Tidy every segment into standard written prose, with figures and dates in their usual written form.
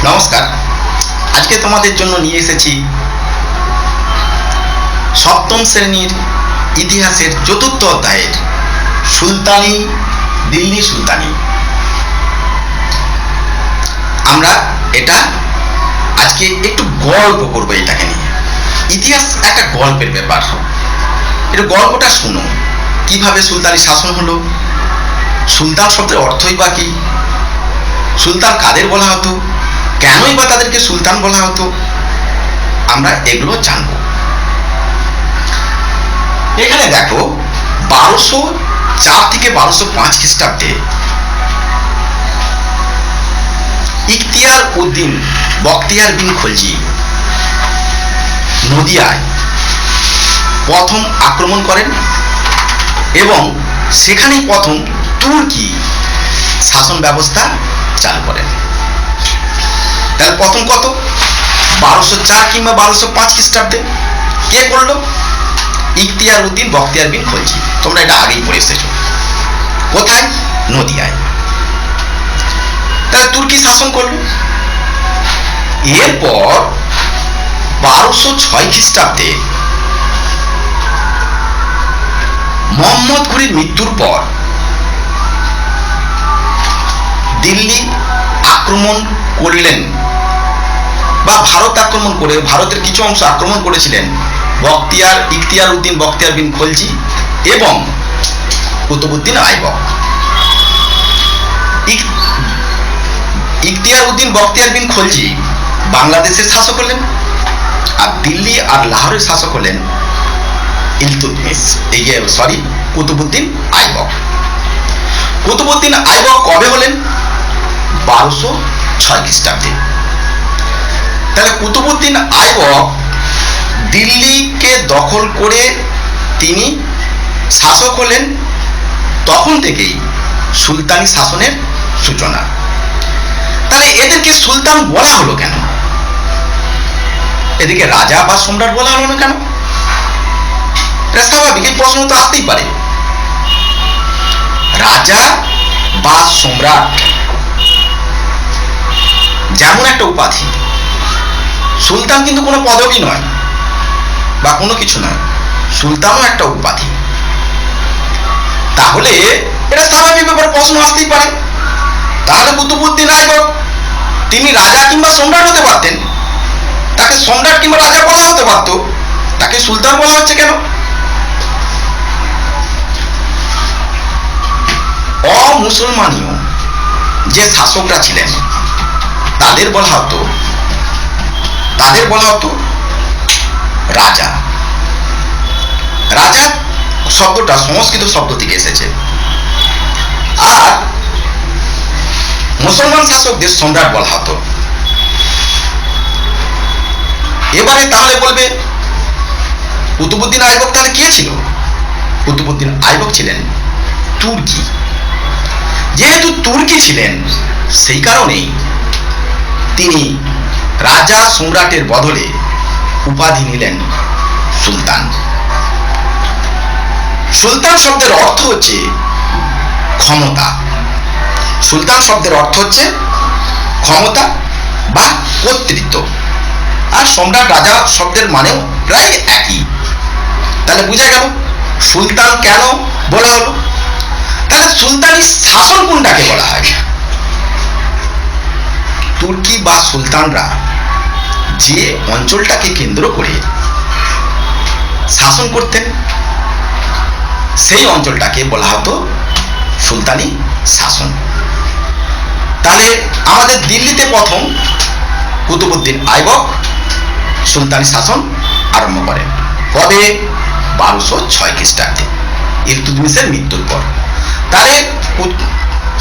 নমস্কার। আজকে তোমাদের জন্য নিয়ে এসেছি সপ্তম শ্রেণীর ইতিহাসের চতুর্থ অধ্যায়ের সুলতানি, দিল্লি সুলতানি। আমরা এটা আজকে একটু গল্প করবো এটাকে নিয়ে। ইতিহাস একটা গল্পের ব্যাপার। এটা গল্পটা শুনো, কিভাবে সুলতানি শাসন হলো, সুলতান শব্দের অর্থই বা কি, সুলতান কাদের বলা হতো, কেনই বা তাদেরকে সুলতান বলা হতো, আমরা এগুলো জানব। এখানে দেখো 1204 থেকে 1205 খ্রিস্টাব্দে ইখতিয়ার উদ্দিন বখতিয়ার বিন খলজি নদিয়ায় প্রথম আক্রমণ করেন এবং সেখানেই প্রথম তুর্কি শাসন ব্যবস্থা চালু করেন। তাহলে প্রথম কত 1204 কিংবা 1205 খ্রিস্টাব্দে কে করলো? ইখতিয়ার উদ্দিন বখতিয়ার বিন খলজি। তোমরা এটা আগেই পড়ে এসেছো। কোথায়? নদিয়ায়। তাহলে তুর্কি শাসন করলো। এরপর 1206 খ্রিস্টাব্দে মোহাম্মদ ঘুরির মৃত্যুর পর দিল্লি আক্রমণ করলেন বা ভারত আক্রমণ করে ভারতের কিছু অংশ আক্রমণ করেছিলেন ইখতিয়ার উদ্দিন বখতিয়ার বিন খলজি এবং কুতুবউদ্দিন আইবক। ইখতিয়ার উদ্দিন বখতিয়ার বিন খলজি বাংলাদেশের শাসক হলেন, আর দিল্লি আর লাহোরের শাসক হলেন কুতুবউদ্দিন আইবক। কুতুবউদ্দিন আইবক কবে হলেন? 1206 খ্রিস্টাব্দে। তাহলে কুতুবউদ্দিন আইবক দিল্লিকে দখল করে তিনি শাসক হলেন। তখন থেকেই সুলতানি শাসনের সূচনা। তাহলে এদেরকে সুলতান বলা হলো কেন? এদিকে রাজা বা সম্রাট বলা হলো না কেন? এটা স্বাভাবিক, এই প্রশ্ন তো আসতেই পারে। রাজা বা সম্রাট যেমন একটা উপাধি, সুলতান কিন্তু কোনো পদবি নয় বা কোনো কিছু নয়, সুলতানও একটা উপাধি। তাহলে এটা স্বাভাবিক ব্যাপার, প্রশ্ন আসতেই পারে। তাহলে কুতুবউদ্দিন আইবক তিনি রাজা কিংবা সম্রাট হতে পারতেন, তাকে সম্রাট কিংবা রাজা বলা হতে পারত, তাকে সুলতান বলা হচ্ছে কেন? অমুসলমানীয় যে শাসকরা ছিলেন তাদের বলা হতো রাজা। রাজা শব্দটা সংস্কৃত শব্দ থেকে এসেছে, আর মুসলমান শাসকদের সম্রাট বলা হতো। এবারে তাহলে বলবে কুতুবউদ্দিন আইবক তাহলে কে ছিল? কুতুবউদ্দিন আইবক ছিলেন তুর্কি। যেহেতু তুর্কি ছিলেন, সেই কারণেই তিনি রাজা সম্রাটের বদলে উপাধি নিলেন সুলতান। সুলতান শব্দের অর্থ হচ্ছে ক্ষমতা। সুলতান শব্দের অর্থ হচ্ছে ক্ষমতা বা কর্তৃত্ব, আর সম্রাট রাজা শব্দের মানেও প্রায় একই। তাহলে বোঝা গেল সুলতান কেন বলা হলো। তাহলে সুলতানি শাসন কোনটাকে বলা হয়? তুর্কি বা সুলতানরা যে অঞ্চলটাকে কেন্দ্র করে শাসন করতেন, সেই অঞ্চলটাকে বলা হতো সুলতানি শাসন। তাহলে আমাদের দিল্লিতে প্রথম কুতুবউদ্দিন আইবক সুলতানি শাসন আরম্ভ করেন। কবে? 1206 খ্রিস্টাব্দে, ইলতুৎমিশের মৃত্যুর পর। তাহলে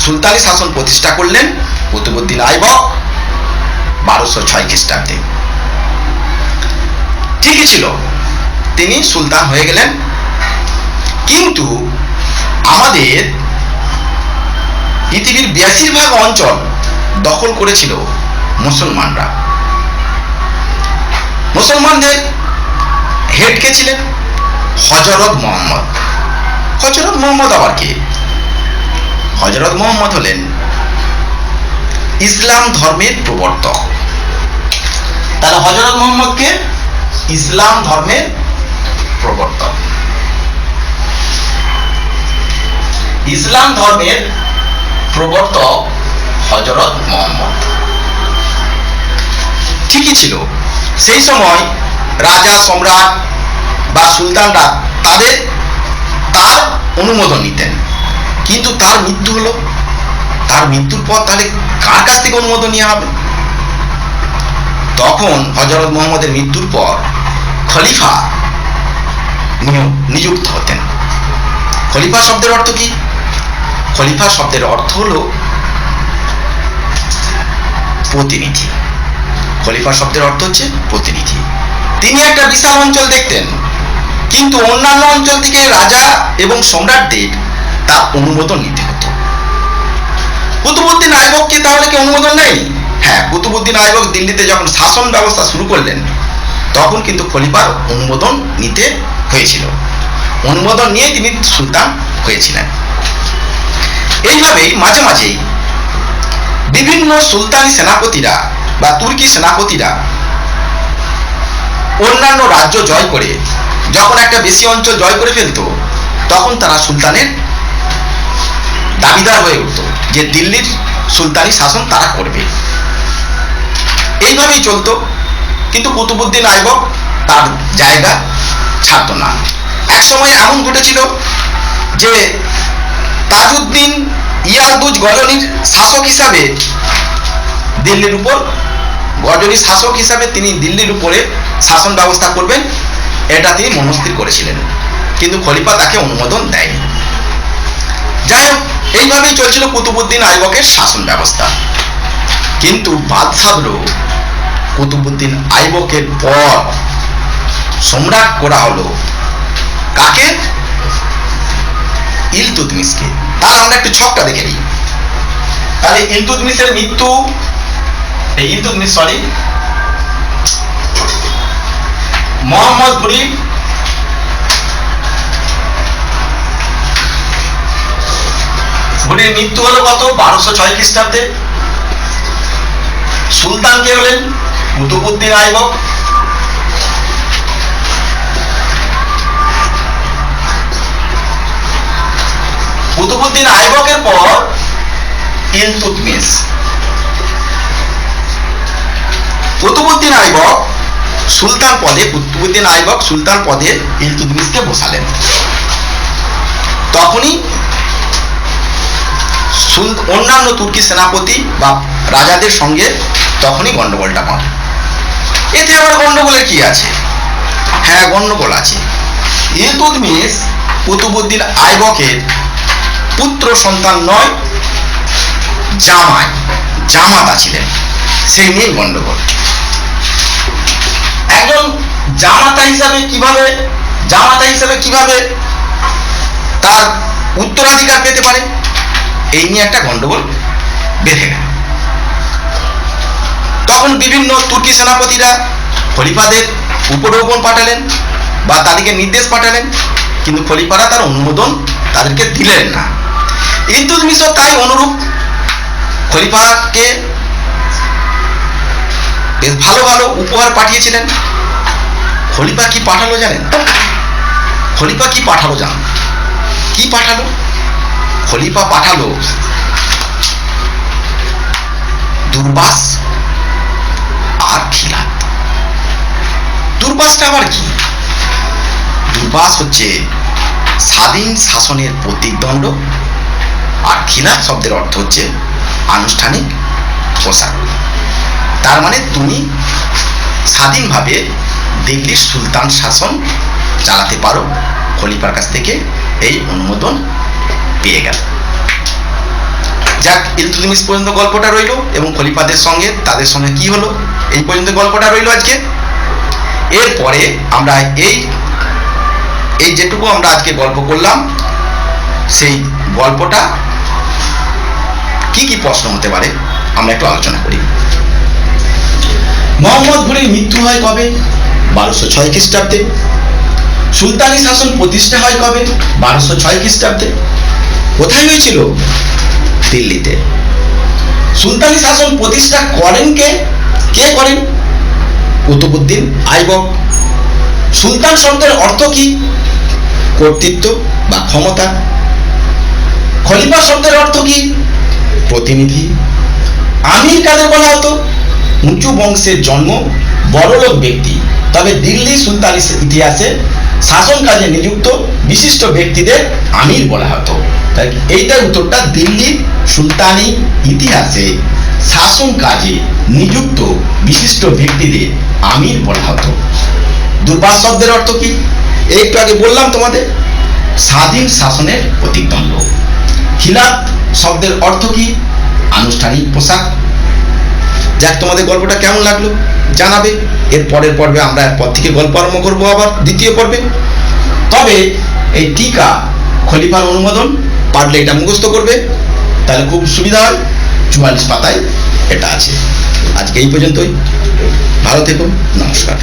সুলতানি শাসন প্রতিষ্ঠা করলেন কুতুবউদ্দিন আইবক 1206 খ্রিস্টাব্দে। ঠিকই ছিল, তিনি সুলতান হয়ে গেলেন। কিন্তু আমাদের পৃথিবীর বেশিরভাগ অঞ্চল দখল করেছিল মুসলমানরা। মুসলমানদের হেড কে ছিলেন? হযরত মুহাম্মদ। হযরত মুহাম্মদ আবার কে? হযরত মুহাম্মদ হলেন ইসলাম ধর্মের প্রবর্তক। তাহলে হযরত মুহাম্মদকে ইসলাম ধর্মের প্রবর্তক, ইসলাম ধর্মের প্রবর্তক হযরত মুহাম্মদ। ঠিকই ছিল, সেই সময় রাজা সম্রাট বা সুলতানরা তার অনুমোদন নিতেন, কিন্তু তার মৃত্যু হলো, তার মৃত্যুর পর তাহলে কার কাছ থেকে অনুমোদন নেওয়া হবে? তখন হযরত মুহাম্মদের মৃত্যুর পর খলিফা নিযুক্ত হতেন। খলিফা শব্দের অর্থ কি? খলিফা শব্দের অর্থ হলো প্রতিনিধি। খলিফা শব্দের অর্থ হচ্ছে প্রতিনিধি। তিনি একটা বিশাল অঞ্চল দেখতেন, কিন্তু অন্যান্য অঞ্চল থেকে রাজা এবং সম্রাটদের তার অনুমোদন নিতে হতো। কুতুবউদ্দিন আইবককে তাহলে কি অনুমোদন নেই? হ্যাঁ, কুতুবউদ্দিন আইবক দিল্লিতে যখন শাসন ব্যবস্থা শুরু করলেন, তখন কিন্তু খলিফার অনুমোদন নিতে হয়েছিল। অনুমোদন নিয়ে তিনি সুলতান হয়েছিলেন। এইভাবেই মাঝে মাঝেই বিভিন্ন সুলতানি সেনাপতিরা বা তুর্কি সেনাপতিরা অন্যান্য রাজ্য জয় করে যখন একটা বেশি অঞ্চল জয় করে ফেলত, তখন তারা সুলতানের দাবিদার হয়ে উঠত যে দিল্লির সুলতানি শাসন তারা করবে। এইভাবেই চলতো, কিন্তু কুতুবউদ্দিন আইবক তার জায়গা ছাড়ত না। এক সময় এমন ঘটেছিল যে তাজউদ্দিন ইয়ালদুজ গজনির শাসক হিসাবে দিল্লির উপর, গজনির শাসক হিসাবে তিনি দিল্লির উপরে শাসন ব্যবস্থা করবেন, এটা তিনি মনস্থির করেছিলেন, কিন্তু খলিফা তাকে অনুমোদন দেয়নি। যাই হোক, এইভাবেই চলছিল কুতুবউদ্দিন আইবকের শাসন ব্যবস্থা। কিন্তু বাদশাহগুলো কুতুবউদ্দিন আইবকের পর সম্রাট করা হলো কাকে? ইলতুৎমিশকে। তার আমরা একটু ছকটা দেখে নিই। তাহলে ইলতুৎমিশের মৃত্যু, মোহাম্মদ ঘুরির মৃত্যু হলো কত? 1206 খ্রিস্টাব্দে। সুলতান কে হলেন? কুতুবউদ্দিন আইবক। কুতুবউদ্দিন আইবকের পর ইলতুৎমিশ। কুতুবউদ্দিন আইবক সুলতান পদে, কুতুবউদ্দিন আইবক সুলতান পদে ইলতুৎমিশকে বসালেন। তখনই অন্যান্য তুর্কি সেনাপতি বা রাজাদের সঙ্গে তখনই গন্ডগোলটা পান। এতে আবার গন্ডগোলের কি আছে? হ্যাঁ, গন্ডগোল আছে। ইলতুৎমিশ কুতুবউদ্দিন আইবকের পুত্র সন্তান নয়, জামাতা ছিলেন, সেই নিয়ে গন্ডগোল। একজন জামাতা হিসাবে কিভাবে তার উত্তরাধিকার পেতে পারে, এই নিয়ে একটা গন্ডগোল বেঁধে গেল। তখন বিভিন্ন তুর্কি সেনাপতিরা খলিফাদের উপঢৌকন পাঠালেন বা তাদেরকে নির্দেশ পাঠালেন, কিন্তু খলিফারা তার অনুমোদন তাদেরকে দিলেন না। ইলতুৎমিশও তাই অনুরূপ খলিফাকে বেশ ভালো ভালো উপহার পাঠিয়েছিলেন। খলিফা কি পাঠালো জানেন? খলিফা কি পাঠালো জানেন? কি পাঠালো? খলিফা পাঠালো দুর্বাস আর খিলাত। দুর্বাসটা আবার কি? দুর্বাস হচ্ছে স্বাধীন শাসনের প্রতিদ্বন্দ্ব, আর খিলাত শব্দের অর্থ হচ্ছে আনুষ্ঠানিক পোশাক। তার মানে তুমি স্বাধীনভাবে দিল্লির সুলতান শাসন চালাতে পারো, খলিফার কাছ থেকে এই অনুমোদন পেয়ে গেল। যাক, ইলতুৎমিশ পর্যন্ত গল্পটা রইল এবং খলিফাদের সঙ্গে তাদের সঙ্গে কি হলো এই পর্যন্ত গল্পটা রইল আজকে। এরপরে আমরা এই যেটুকু আমরা আজকে গল্প করলাম, সেই গল্পটা কি কি প্রশ্ন হতে পারে আমরা একটু আলোচনা করি। মোহাম্মদ ঘুরির মৃত্যু হয় কবে? 1206 খ্রিস্টাব্দে। সুলতানি শাসন প্রতিষ্ঠা হয় কবে? 1206 খ্রিস্টাব্দে। কোথায় হয়েছিল? দিল্লিতে। সুলতানি শাসন প্রতিষ্ঠা করেন কে? কে করেন? কুতুবউদ্দিন আইবক। সুলতান শব্দের অর্থ কি? কর্তৃত্ব বা ক্ষমতা। খলিফা শব্দের অর্থ কি? প্রতিনিধি। আমির কাদের বলা হতো? উঁচু বংশের জন্ম, বড়লোক ব্যক্তি, তবে দিল্লি সুলতানি ইতিহাসে শাসন কাজে নিযুক্ত বিশিষ্ট ব্যক্তিদের আমির বলা হতো। তাই এইটার উত্তরটা, দিল্লির সুলতানি ইতিহাসে শাসন কাজে নিযুক্ত বিশিষ্ট ব্যক্তিদের আমির বলা হতো। দুর্বাস শব্দের অর্থ কি? একটু আগে বললাম তোমাদের, স্বাধীন শাসনের প্রতিদ্বন্দ্ব। খিলাফত শব্দের অর্থ কি? আনুষ্ঠানিক পোশাক। যাক, তোমাদের গল্পটা কেমন লাগলো জানাবে। এর পরের পর্বে আমরা এরপর থেকে গল্প আরম্ভ করবো আবার দ্বিতীয় পর্বে। তবে এই টিকা খলিফার অনুমোদন পারলে এটা মুখস্থ করবে, তাহলে খুব সুবিধা হয়। 44 পাতায় এটা আছে। আজকে এই পর্যন্তই। ভালো থেকো, নমস্কার।